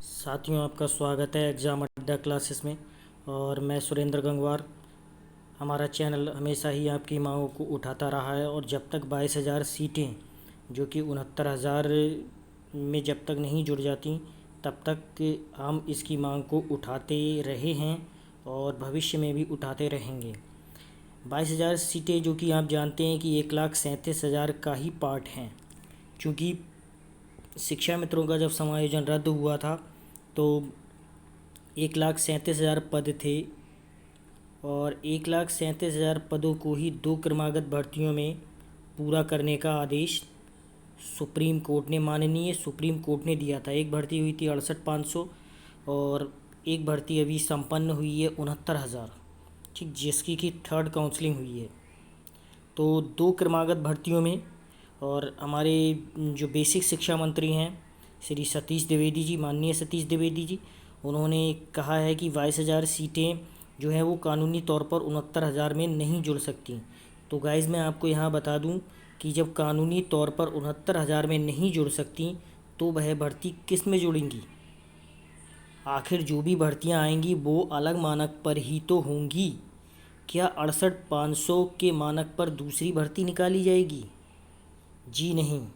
साथियों, आपका स्वागत है एग्ज़ाम अड्डा क्लासेस में। और मैं सुरेंद्र गंगवार। हमारा चैनल हमेशा ही आपकी मांगों को उठाता रहा है और जब तक 22,000 सीटें जो कि 69,000 में जब तक नहीं जुड़ जाती तब तक हम इसकी मांग को उठाते रहे हैं और भविष्य में भी उठाते रहेंगे। 22,000 सीटें जो कि आप जानते हैं कि 1,37,000 का ही पार्ट हैं। चूँकि शिक्षा मित्रों का जब समायोजन रद्द हुआ था तो 1,37,000 पद थे और 1,37,000 पदों को ही 2 क्रमागत भर्तियों में पूरा करने का आदेश माननीय सुप्रीम कोर्ट ने दिया था। एक भर्ती हुई थी 68,500 और एक भर्ती अभी संपन्न हुई है 69,000, ठीक, जिसकी की थर्ड काउंसलिंग हुई है। तो 2 क्रमागत भर्तियों में और हमारे जो बेसिक शिक्षा मंत्री हैं श्री सतीश द्विवेदी जी, माननीय सतीश द्विवेदी जी, उन्होंने कहा है कि 22,000 सीटें जो हैं वो कानूनी तौर पर 69,000 में नहीं जुड़ सकती। तो गाइज़, मैं आपको यहाँ बता दूँ कि जब कानूनी तौर पर 69,000 में नहीं जुड़ सकती तो वह भर्ती किस में जुड़ेंगी? आखिर जो भी भर्तियाँ आएंगी वो अलग मानक पर ही तो होंगी। क्या 68,500 के मानक पर दूसरी भर्ती निकाली जाएगी? जी नहीं।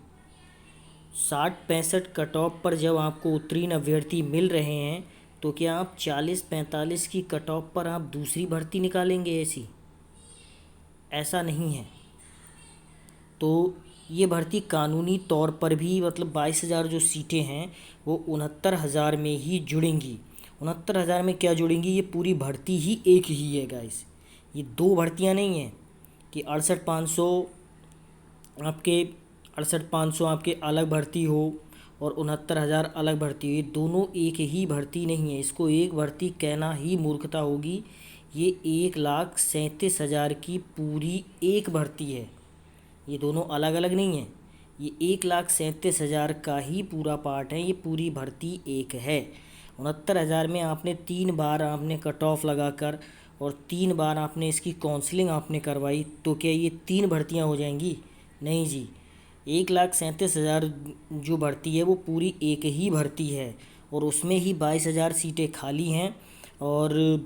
60-65 कट ऑफ पर जब आपको उत्तीर्ण अभ्यर्थी मिल रहे हैं तो क्या आप 40-45 की कट ऑफ पर आप दूसरी भर्ती निकालेंगे? ऐसा नहीं है। तो ये भर्ती कानूनी तौर पर भी मतलब 22,000 जो सीटें हैं वो 69,000 में ही जुड़ेंगी। 69,000 में क्या जुड़ेंगी? ये पूरी भर्ती ही एक ही है गाइस। ये 2 भर्तियां नहीं हैं कि 68,500 आपके अलग भर्ती हो और 69,000 अलग भर्ती हो। ये दोनों एक ही भर्ती नहीं है। इसको एक भर्ती कहना ही मूर्खता होगी। ये 1,37,000 की पूरी एक भर्ती है। ये दोनों अलग अलग नहीं है। ये 1,37,000 का ही पूरा पार्ट है। ये पूरी भर्ती एक है। 69,000 में आपने 3 बार आपने कट ऑफ लगाकर और 3 बार आपने इसकी काउंसलिंग आपने करवाई तो क्या ये 3 भर्तियां हो जाएंगी? नहीं जी। 1,37,000 जो भर्ती है वो पूरी एक ही भर्ती है और उसमें ही 22,000 सीटें खाली हैं। और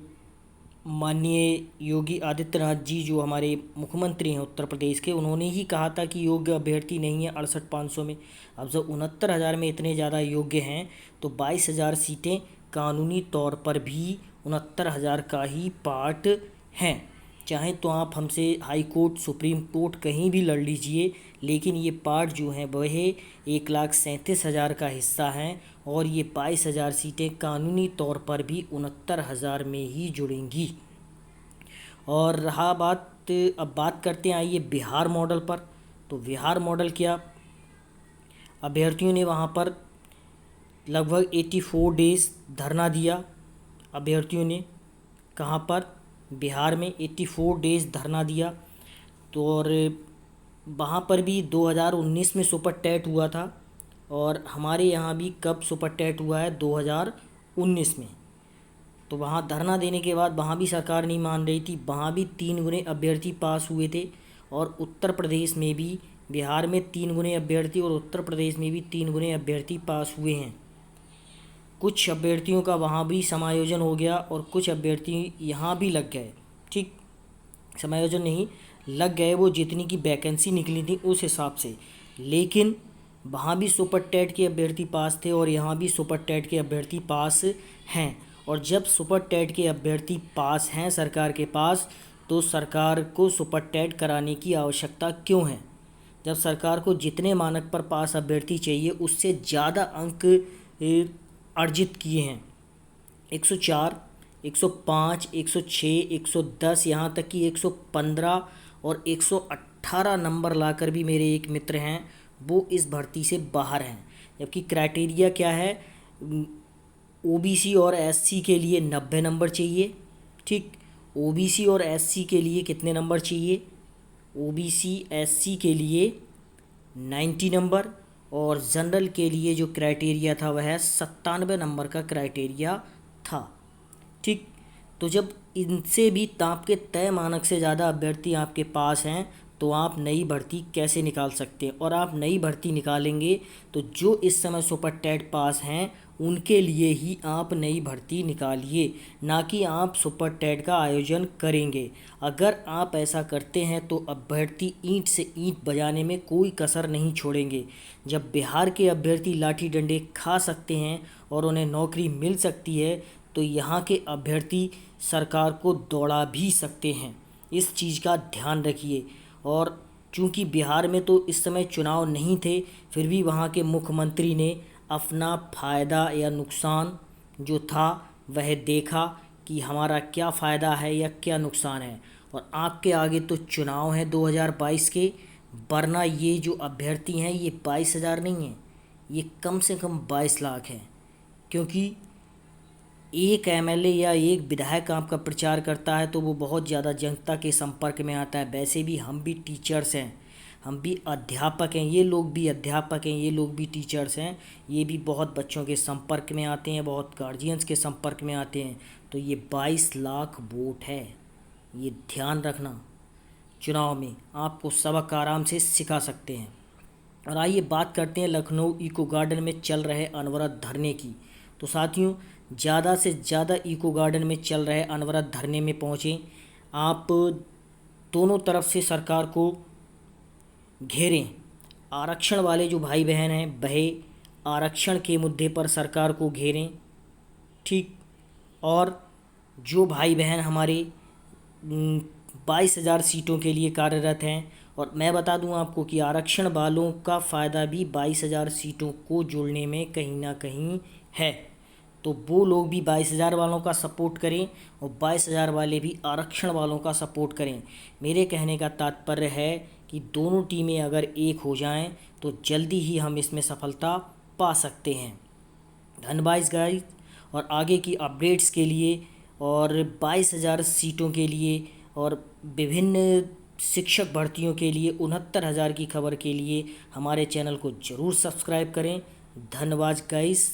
माननीय योगी आदित्यनाथ जी जो हमारे मुख्यमंत्री हैं उत्तर प्रदेश के, उन्होंने ही कहा था कि योग्य अभ्यर्थी नहीं है 68,500 में। अब जब 69,000 में इतने ज़्यादा योग्य हैं तो 22,000 सीटें कानूनी तौर पर भी 69,000 का ही पार्ट हैं। चाहे तो आप हमसे हाई कोर्ट, सुप्रीम कोर्ट कहीं भी लड़ लीजिए, लेकिन ये पार्ट जो हैं वह 1,37,000 का हिस्सा हैं और ये 22,000 सीटें कानूनी तौर पर भी 69,000 में ही जुड़ेंगी। और रहा बात, अब बात करते हैं आइए बिहार मॉडल पर। तो बिहार मॉडल क्या, अभ्यर्थियों ने वहाँ पर लगभग 84 डेज़ धरना दिया। अभ्यर्थियों ने कहाँ पर? बिहार में 84 डेज़ धरना दिया। तो और वहाँ पर भी 2019 में सुपर टेट हुआ था और हमारे यहाँ भी कब सुपर टेट हुआ है? 2019 में। तो वहाँ धरना देने के बाद वहाँ भी सरकार नहीं मान रही थी। वहाँ भी 3 गुने अभ्यर्थी पास हुए थे और उत्तर प्रदेश में भी, बिहार में 3 गुने अभ्यर्थी और उत्तर प्रदेश में भी 3 गुने अभ्यर्थी पास हुए हैं। कुछ अभ्यर्थियों का वहाँ भी समायोजन हो गया और कुछ अभ्यर्थी यहाँ भी लग गए। ठीक, समायोजन नहीं, लग गए वो जितनी की वैकेंसी निकली थी उस हिसाब से। लेकिन वहाँ भी सुपर टेट के अभ्यर्थी पास थे और यहाँ भी सुपर टेट के अभ्यर्थी पास हैं। और जब सुपर टेट के अभ्यर्थी पास हैं सरकार के पास, तो सरकार को सुपर टेट कराने की आवश्यकता क्यों है? जब सरकार को जितने मानक पर पास अभ्यर्थी चाहिए उससे ज़्यादा अंक अर्जित किए हैं। 104, 105, 106, 110, यहाँ तक कि 115 और 118 नंबर लाकर भी मेरे एक मित्र हैं वो इस भर्ती से बाहर हैं। जबकि क्राइटेरिया क्या है? ओबीसी और एससी के लिए 90 नंबर चाहिए। ठीक, ओबीसी और एससी के लिए कितने नंबर चाहिए? ओबीसी एससी के लिए 90 नंबर और जनरल के लिए जो क्राइटेरिया था वह 97 नंबर का क्राइटेरिया था। ठीक, तो जब इनसे भी ताप के तय मानक से ज़्यादा अभ्यर्थी आपके पास हैं तो आप नई भर्ती कैसे निकाल सकते हैं? और आप नई भर्ती निकालेंगे तो जो इस समय सुपर टेट पास हैं उनके लिए ही आप नई भर्ती निकालिए, ना कि आप सुपर टेट का आयोजन करेंगे। अगर आप ऐसा करते हैं तो अभ्यर्थी ईंट से ईंट बजाने में कोई कसर नहीं छोड़ेंगे। जब बिहार के अभ्यर्थी लाठी डंडे खा सकते हैं और उन्हें नौकरी मिल सकती है, तो यहाँ के अभ्यर्थी सरकार को दौड़ा भी सकते हैं। इस चीज़ का ध्यान रखिए। और चूंकि बिहार में तो इस समय चुनाव नहीं थे, फिर भी वहाँ के मुख्यमंत्री ने अपना फ़ायदा या नुकसान जो था वह देखा कि हमारा क्या फ़ायदा है या क्या नुकसान है। और आपके आगे तो चुनाव है 2022 के, वरना ये जो अभ्यर्थी हैं ये 22,000 नहीं हैं, ये कम से कम 22 लाख हैं। क्योंकि एक एमएलए या एक विधायक आपका प्रचार करता है तो वो बहुत ज़्यादा जनता के संपर्क में आता है। वैसे भी हम भी टीचर्स हैं, हम भी अध्यापक हैं, ये लोग भी अध्यापक हैं, ये लोग भी टीचर्स हैं, ये भी बहुत बच्चों के संपर्क में आते हैं, बहुत गार्जियंस के संपर्क में आते हैं। तो ये 22 लाख वोट है, ये ध्यान रखना। चुनाव में आपको सबक आराम से सिखा सकते हैं। और आइए बात करते हैं लखनऊ इको गार्डन में चल रहे अनवरत धरने की। तो साथियों, ज़्यादा से ज़्यादा इको गार्डन में चल रहे अनवरत धरने में पहुँचें। आप दोनों तरफ से सरकार को घेरें। आरक्षण वाले जो भाई बहन हैं वह आरक्षण के मुद्दे पर सरकार को घेरें, ठीक। और जो भाई बहन हमारे 22,000 सीटों के लिए कार्यरत हैं, और मैं बता दूं आपको कि आरक्षण वालों का फ़ायदा भी 22,000 सीटों को जोड़ने में कहीं ना कहीं है। तो वो लोग भी 22,000 वालों का सपोर्ट करें और 22,000 वाले भी आरक्षण वालों का सपोर्ट करें। मेरे कहने का तात्पर्य है कि दोनों टीमें अगर एक हो जाएं तो जल्दी ही हम इसमें सफलता पा सकते हैं। धन्यवाद गाइस। और आगे की अपडेट्स के लिए और 22,000 सीटों के लिए और विभिन्न शिक्षक भर्तियों के लिए 69,000 की खबर के लिए हमारे चैनल को ज़रूर सब्सक्राइब करें। धन्यवाद गाइस।